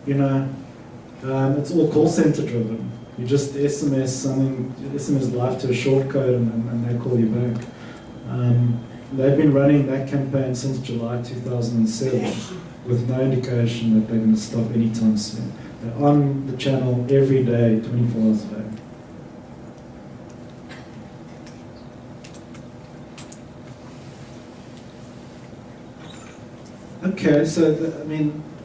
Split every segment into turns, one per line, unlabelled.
You know, it's all call center driven. You just SMS something, SMS live to a short code and they call you back. They've been running that campaign since July 2007 with no indication that they're going to stop anytime soon. They're on the channel every day, 24 hours a day. Okay, so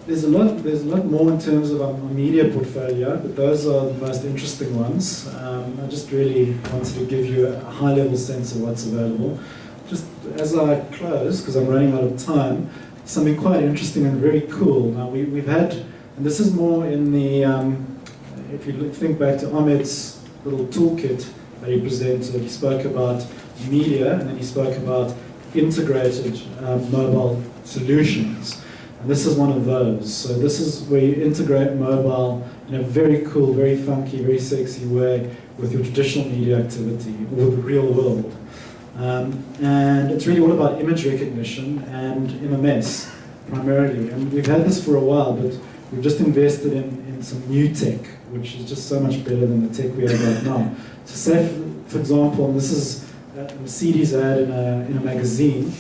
there's a lot more in terms of our media portfolio, but those are the most interesting ones. I just really wanted to give you a high-level sense of what's available. Just as I close, because I'm running out of time, something quite interesting and very cool. Now we've had, and this is more in the, if you think back to Ahmed's little toolkit that he presented, he spoke about media and then he spoke about integrated mobile solutions. And this is one of those. So this is where you integrate mobile in a very cool, very funky, very sexy way with your traditional media activity or the real world. And it's really all about image recognition and MMS primarily. And we've had this for a while, but we've just invested in some new tech, which is just so much better than the tech we have right now. So say, for example, and this is a Mercedes ad in a magazine,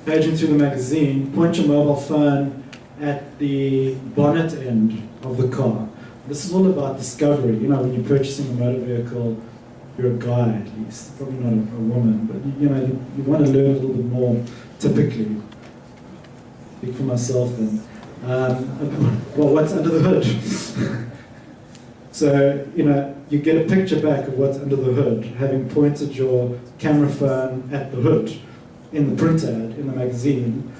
paging through the magazine, point your mobile phone at the bonnet end of the car. This is all about discovery. You know, when you're purchasing a motor vehicle, you're a guy at least, probably not a woman, but you know, you want to learn a little bit more, typically. Speak for myself then. Well, what's under the hood? So, you know, you get a picture back of what's under the hood, having pointed your camera phone at the hood in the print ad, in the magazine,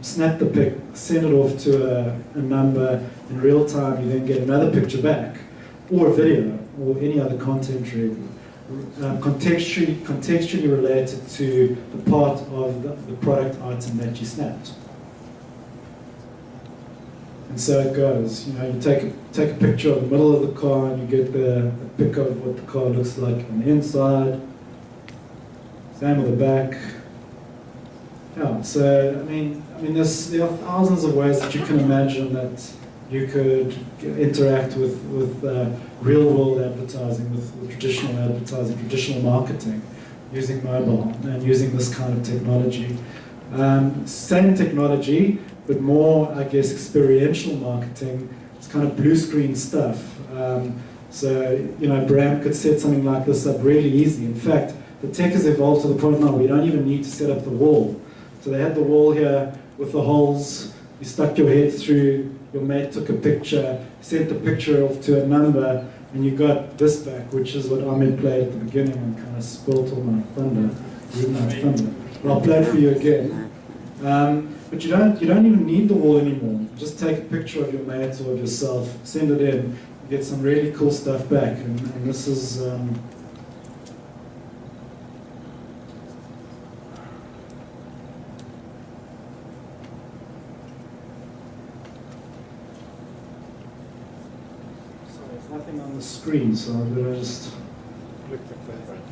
snap the pic, send it off to a number in real time, you then get another picture back, or a video, or any other content really, contextually related to the part of the product item that you snapped. And so it goes. You know, you take a picture of the middle of the car and you get the pic of what the car looks like on the inside. Same with the back. Yeah. So I mean, there are thousands of ways that you can imagine that you could interact with real-world advertising, with traditional advertising, traditional marketing, using mobile and using this kind of technology. Same technology, but more, I guess, experiential marketing. It's kind of blue screen stuff. So, you know, brand could set something like this up really easy. In fact, the tech has evolved to the point now where you don't even need to set up the wall. So they had the wall here with the holes. You stuck your head through, your mate took a picture, sent the picture off to a number, and you got this back, which is what Ahmed played at the beginning and kind of spoilt all my thunder. But I'll play it for you again. But you don't even need the wall anymore. Just take a picture of your mate or of yourself, send it in, you get some really cool stuff back. And this is there's nothing on the screen, so I'm going to just
Click the play button.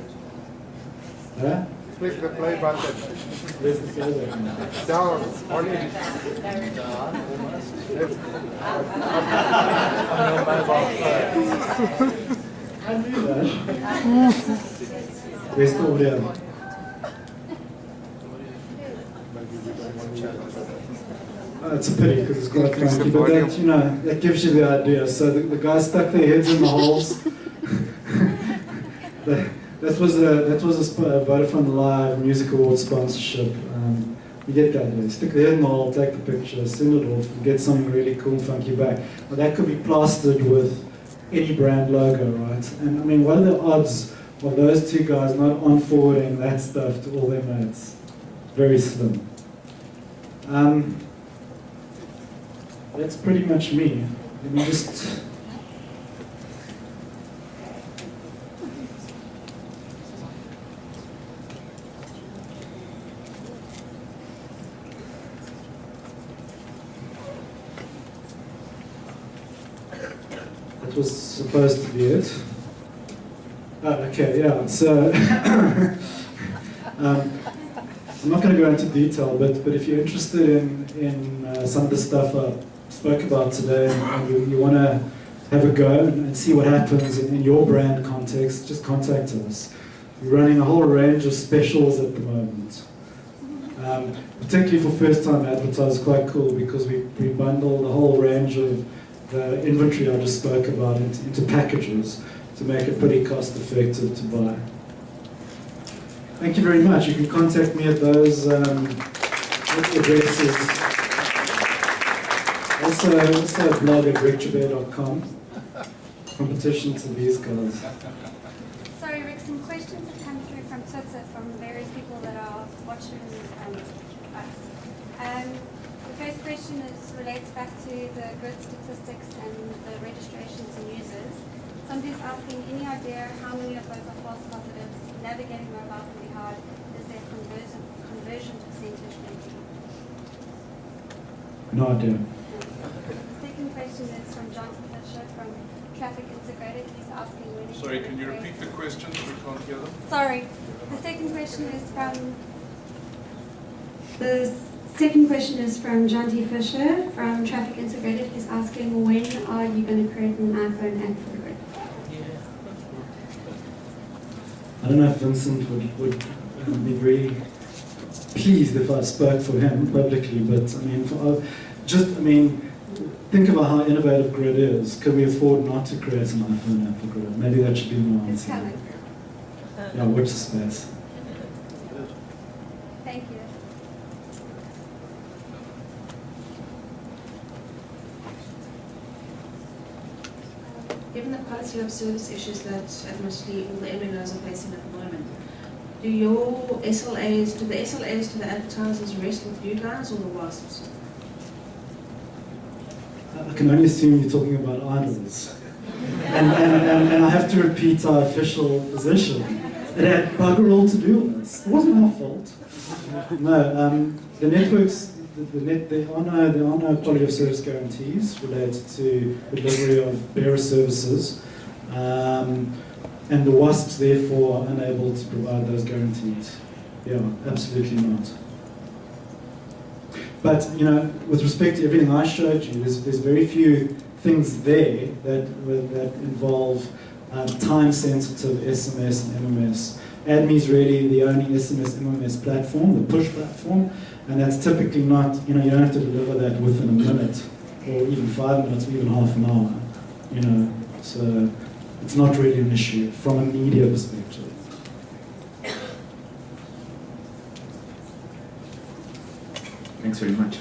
huh?
Click the play button.
Where's the play button?
Down. On it. On your mobile phone.
I knew that. Where's the audio? It's a pity because it's quite funky, but that, you know, that gives you the idea. So the guys stuck their heads in the holes. That was a Vodacom Live Music Award sponsorship. You get that. They stick their head in the hole, take the picture, send it off, and get something really cool, funky back. But that could be plastered with any brand logo, right? And I mean, what are the odds of those two guys not on forwarding that stuff to all their mates? Very slim. That's pretty much me. Let me just... That was supposed to be it. Oh, okay, yeah. So I'm not going to go into detail, but if you're interested in some of the stuff I spoke about today, and you want to have a go and see what happens in your brand context, just contact us. We're running a whole range of specials at the moment. Particularly for first-time advertisers, quite cool because we bundle the whole range of the inventory I just spoke about into packages to make it pretty cost-effective to buy. Thank you very much. You can contact me at those addresses. Also a blog at rickjoubert.com. Competition to these guys.
Sorry, Rick, some questions have come through from Twitter from various people that are watching us. The first question relates back to the grid statistics and the registrations and users. Somebody's asking, any idea how many of those are false positives? Navigating mobile can be hard. Is there conversion percentage maybe?
No idea.
The second question is from John Fisher from Traffic Integrated. He's asking when.
Sorry, can you repeat the questions? We can't hear them.
Sorry. The second question is from John T. Fisher from Traffic Integrated. He's asking, when are you going to create an iPhone app for the grid?
I don't know if Vincent would be very pleased if I spoke for him publicly, but I mean, think about how innovative Grid is. Can we afford not to create an iPhone app for Grid? Maybe that should be my
It's
answer.
coming.
Yeah, watch the space.
Thank you.
Given the quality of service issues that admittedly all the MNOs are facing at the moment, do the SLAs to the advertisers rest with you guys or the WASPs?
I can only assume you're talking about idols. And I have to repeat our official position. It had bugger all to do with us. It wasn't our fault. No, the networks, there are no quality of service guarantees related to the delivery of bearer services, and the WASPs therefore are unable to provide those guarantees. Yeah, absolutely not. But with respect to everything I showed you, there's very few things there that involve time-sensitive SMS and MMS. AdMe is really the only SMS MMS platform, the push platform, and that's typically not, you don't have to deliver that within a minute, or even 5 minutes, or even half an hour, so it's not really an issue from a media perspective.
Thanks very much.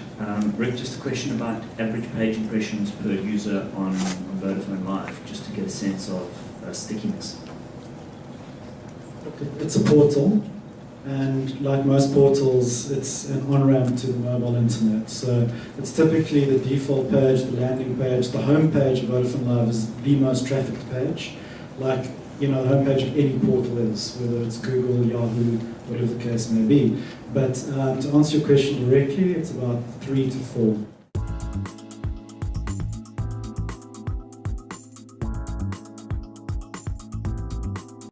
Rick, just a question about average page impressions per user on Vodafone Live, just to get a sense of stickiness.
It's a portal, and like most portals, it's an on-ramp to the mobile internet. So it's typically the default page, the landing page, the home page of Vodafone Live is the most trafficked page, like the home page of any portal is, whether it's Google, Yahoo, whatever the case may be. But to answer your question directly, it's about 3 to 4.